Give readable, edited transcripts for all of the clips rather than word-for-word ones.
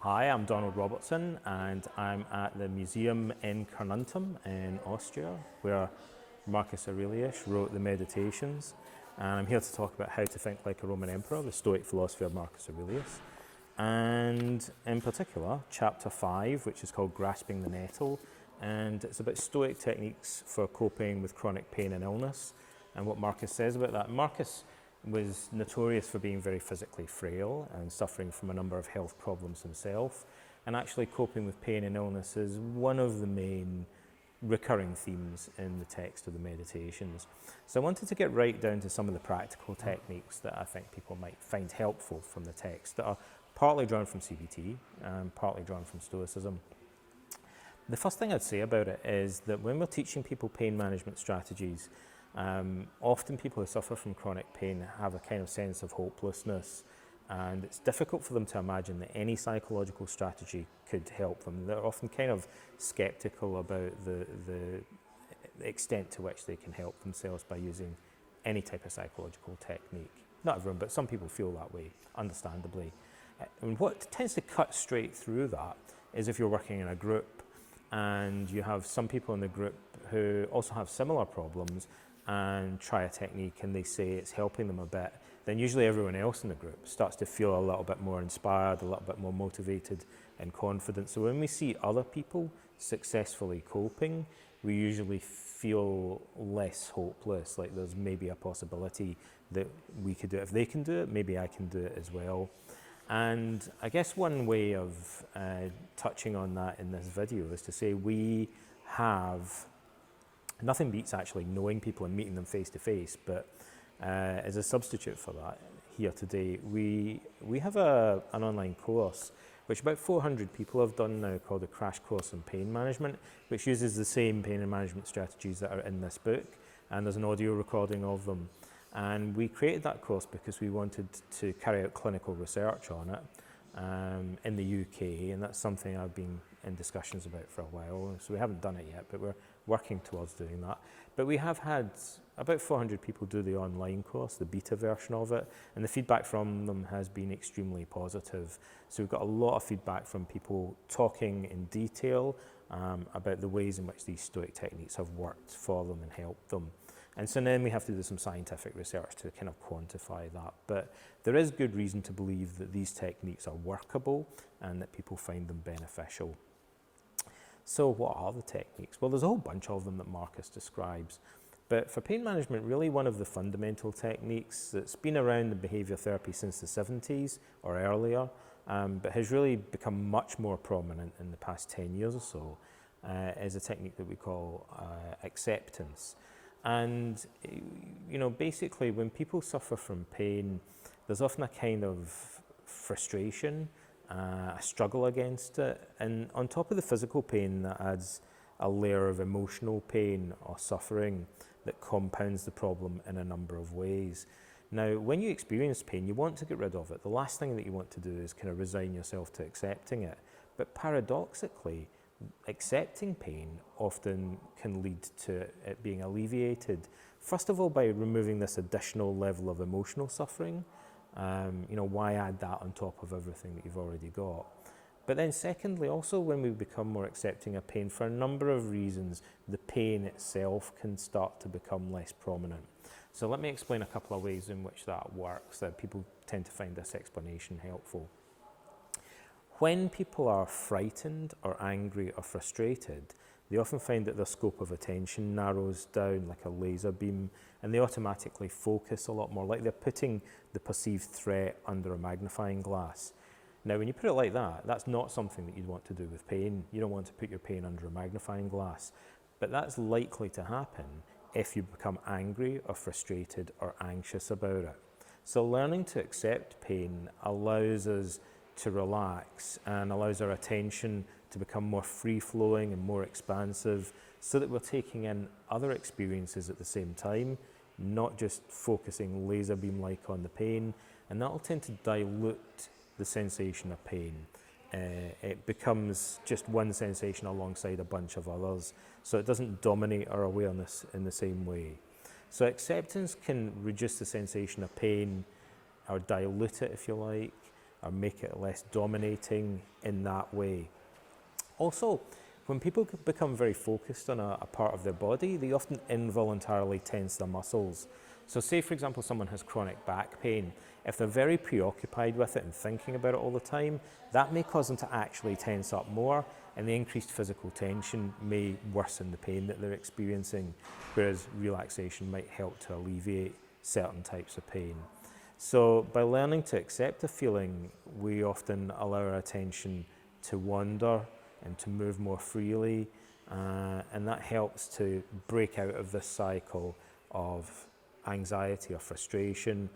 Hi, I'm Donald Robertson and I'm at the museum in Carnuntum in Austria where Marcus Aurelius wrote the Meditations, and I'm here to talk about how to think like a Roman emperor, the Stoic philosophy of Marcus Aurelius, and in particular chapter 5, which is called Grasping the Nettle, and it's about Stoic techniques for coping with chronic pain and illness and what Marcus says about that. Marcus was notorious for being very physically frail and suffering from a number of health problems himself, and actually coping with pain and illness is one of the main recurring themes in the text of the Meditations. So I wanted to get right down to some of the practical techniques that I think people might find helpful from the text that are partly drawn from CBT and partly drawn from Stoicism. The first thing I'd say about it is that when we're teaching people pain management strategies, often people who suffer from chronic pain have a kind of sense of hopelessness, and it's difficult for them to imagine that any psychological strategy could help them. They're often kind of skeptical about the extent to which they can help themselves by using any type of psychological technique. Not everyone, but some people feel that way, understandably. And what tends to cut straight through that is if you're working in a group and you have some people in the group who also have similar problems and try a technique and they say it's helping them a bit, then usually everyone else in the group starts to feel a little bit more inspired, a little bit more motivated and confident. So when we see other people successfully coping, we usually feel less hopeless, like there's maybe a possibility that we could do it. If they can do it, maybe I can do it as well. And I guess one way of touching on that in this video is to say we have nothing beats actually knowing people and meeting them face to face, but as a substitute for that, here today, we have an online course which about 400 people have done now called the Crash Course on Pain Management, which uses the same pain and management strategies that are in this book, and there's an audio recording of them. And we created that course because we wanted to carry out clinical research on it in the UK, and that's something I've been in discussions about for a while. So we haven't done it yet, but we're working towards doing that. But we have had about 400 people do the online course, the beta version of it, and the feedback from them has been extremely positive. So we've got a lot of feedback from people talking in detail about the ways in which these Stoic techniques have worked for them and helped them. And so then we have to do some scientific research to kind of quantify that. But there is good reason to believe that these techniques are workable and that people find them beneficial. So what are the techniques? Well, there's a whole bunch of them that Marcus describes. But for pain management, really one of the fundamental techniques that's been around in behaviour therapy since the 70s or earlier, but has really become much more prominent in the past 10 years or so, is a technique that we call acceptance. And, you know, basically when people suffer from pain, there's often a kind of frustration, a struggle against it. And on top of the physical pain, that adds a layer of emotional pain or suffering that compounds the problem in a number of ways. Now, when you experience pain, you want to get rid of it. The last thing that you want to do is kind of resign yourself to accepting it. But paradoxically, accepting pain often can lead to it being alleviated. First of all, by removing this additional level of emotional suffering. You know, why add that on top of everything that you've already got? But then secondly, also when we become more accepting of pain, for a number of reasons, the pain itself can start to become less prominent. So let me explain a couple of ways in which that works, that people tend to find this explanation helpful. When people are frightened or angry or frustrated, they often find that their scope of attention narrows down like a laser beam, and they automatically focus a lot more, like they're putting the perceived threat under a magnifying glass. Now, when you put it like that, that's not something that you'd want to do with pain. You don't want to put your pain under a magnifying glass, but that's likely to happen if you become angry or frustrated or anxious about it. So learning to accept pain allows us to relax and allows our attention to become more free-flowing and more expansive, so that we're taking in other experiences at the same time, not just focusing laser beam-like on the pain, and that will tend to dilute the sensation of pain. It becomes just one sensation alongside a bunch of others, so it doesn't dominate our awareness in the same way. So acceptance can reduce the sensation of pain or dilute it, if you like, or make it less dominating in that way. Also, when people become very focused on a part of their body, they often involuntarily tense their muscles. So say, for example, someone has chronic back pain. If they're very preoccupied with it and thinking about it all the time, that may cause them to actually tense up more, and the increased physical tension may worsen the pain that they're experiencing, whereas relaxation might help to alleviate certain types of pain. So by learning to accept a feeling, we often allow our attention to wander and to move more freely, and that helps to break out of this cycle of anxiety or frustration,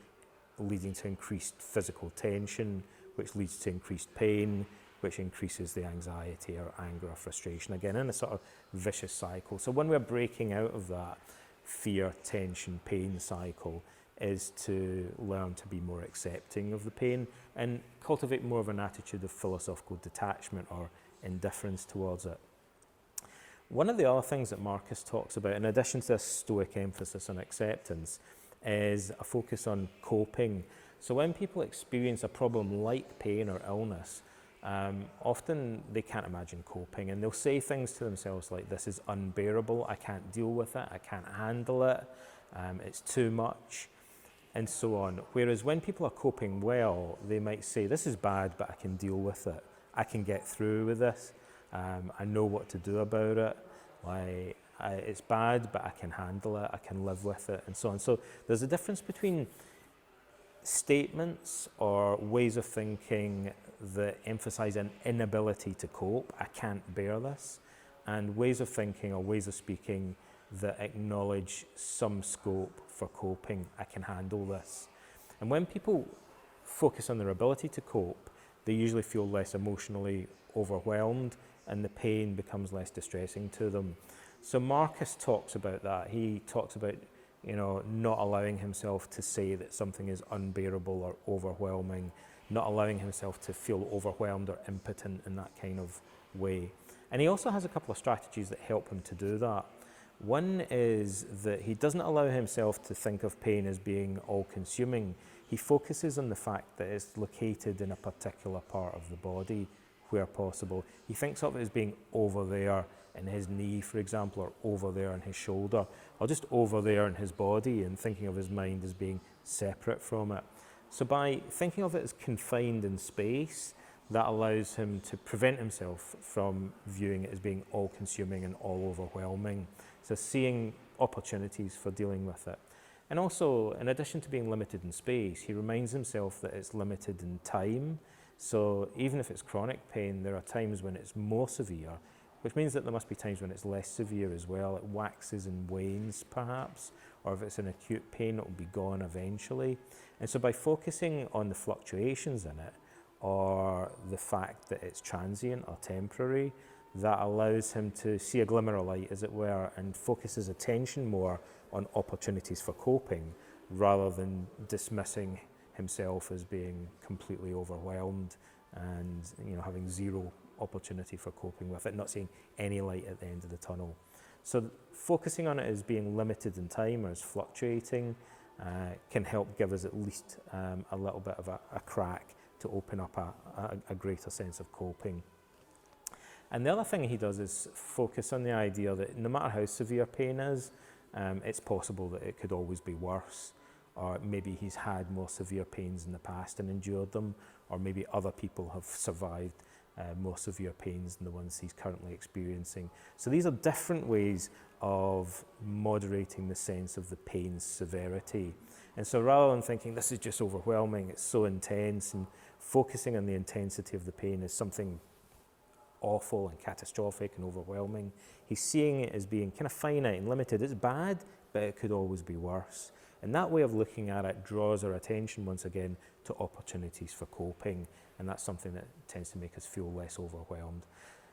leading to increased physical tension, which leads to increased pain, which increases the anxiety or anger or frustration, again in a sort of vicious cycle. So when we're breaking out of that fear, tension, pain cycle, is to learn to be more accepting of the pain and cultivate more of an attitude of philosophical detachment or indifference towards it. One of the other things that Marcus talks about, in addition to this Stoic emphasis on acceptance, is a focus on coping. So when people experience a problem like pain or illness, often they can't imagine coping, and they'll say things to themselves like, this is unbearable, I can't deal with it, I can't handle it, it's too much, and so on. Whereas when people are coping well, they might say, this is bad, but I can deal with it, I can get through with this, I know what to do about it, it's bad, but I can handle it, I can live with it, and so on. So there's a difference between statements or ways of thinking that emphasize an inability to cope, I can't bear this, and ways of thinking or ways of speaking that acknowledge some scope for coping, I can handle this. And when people focus on their ability to cope, they usually feel less emotionally overwhelmed and the pain becomes less distressing to them. So Marcus talks about that. He talks about, not allowing himself to say that something is unbearable or overwhelming, not allowing himself to feel overwhelmed or impotent in that kind of way. And he also has a couple of strategies that help him to do that. One is that he doesn't allow himself to think of pain as being all-consuming. He focuses on the fact that it's located in a particular part of the body where possible. He thinks of it as being over there in his knee, for example, or over there in his shoulder, or just over there in his body, and thinking of his mind as being separate from it. So by thinking of it as confined in space, that allows him to prevent himself from viewing it as being all-consuming and all-overwhelming. So seeing opportunities for dealing with it. And also, in addition to being limited in space, he reminds himself that it's limited in time. So even if it's chronic pain, there are times when it's more severe, which means that there must be times when it's less severe as well. It waxes and wanes, perhaps, or if it's an acute pain, it will be gone eventually. And so by focusing on the fluctuations in it, or the fact that it's transient or temporary, that allows him to see a glimmer of light, as it were, and focus his attention more on opportunities for coping, rather than dismissing himself as being completely overwhelmed and having zero opportunity for coping with it, not seeing any light at the end of the tunnel. So focusing on it as being limited in time or as fluctuating can help give us at least a little bit of a crack to open up a greater sense of coping. And the other thing he does is focus on the idea that no matter how severe pain is, it's possible that it could always be worse, or maybe he's had more severe pains in the past and endured them, or maybe other people have survived more severe pains than the ones he's currently experiencing. So these are different ways of moderating the sense of the pain's severity. And so rather than thinking this is just overwhelming, it's so intense, and focusing on the intensity of the pain as something awful and catastrophic and overwhelming, he's seeing it as being kind of finite and limited. It's bad, but it could always be worse. And that way of looking at it draws our attention once again to opportunities for coping, and that's something that tends to make us feel less overwhelmed.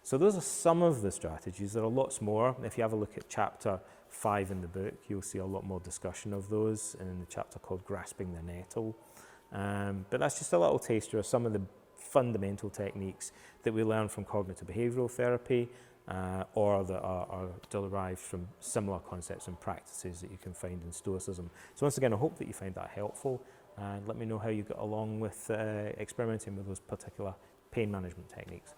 So those are some of the strategies. There are lots more. If you have a look at chapter 5 in the book, you'll see a lot more discussion of those in the chapter called Grasping the Nettle. But that's just a little taster of some of the fundamental techniques that we learn from cognitive behavioural therapy, or that are derived from similar concepts and practices that you can find in Stoicism. So once again, I hope that you find that helpful, and let me know how you got along with experimenting with those particular pain management techniques.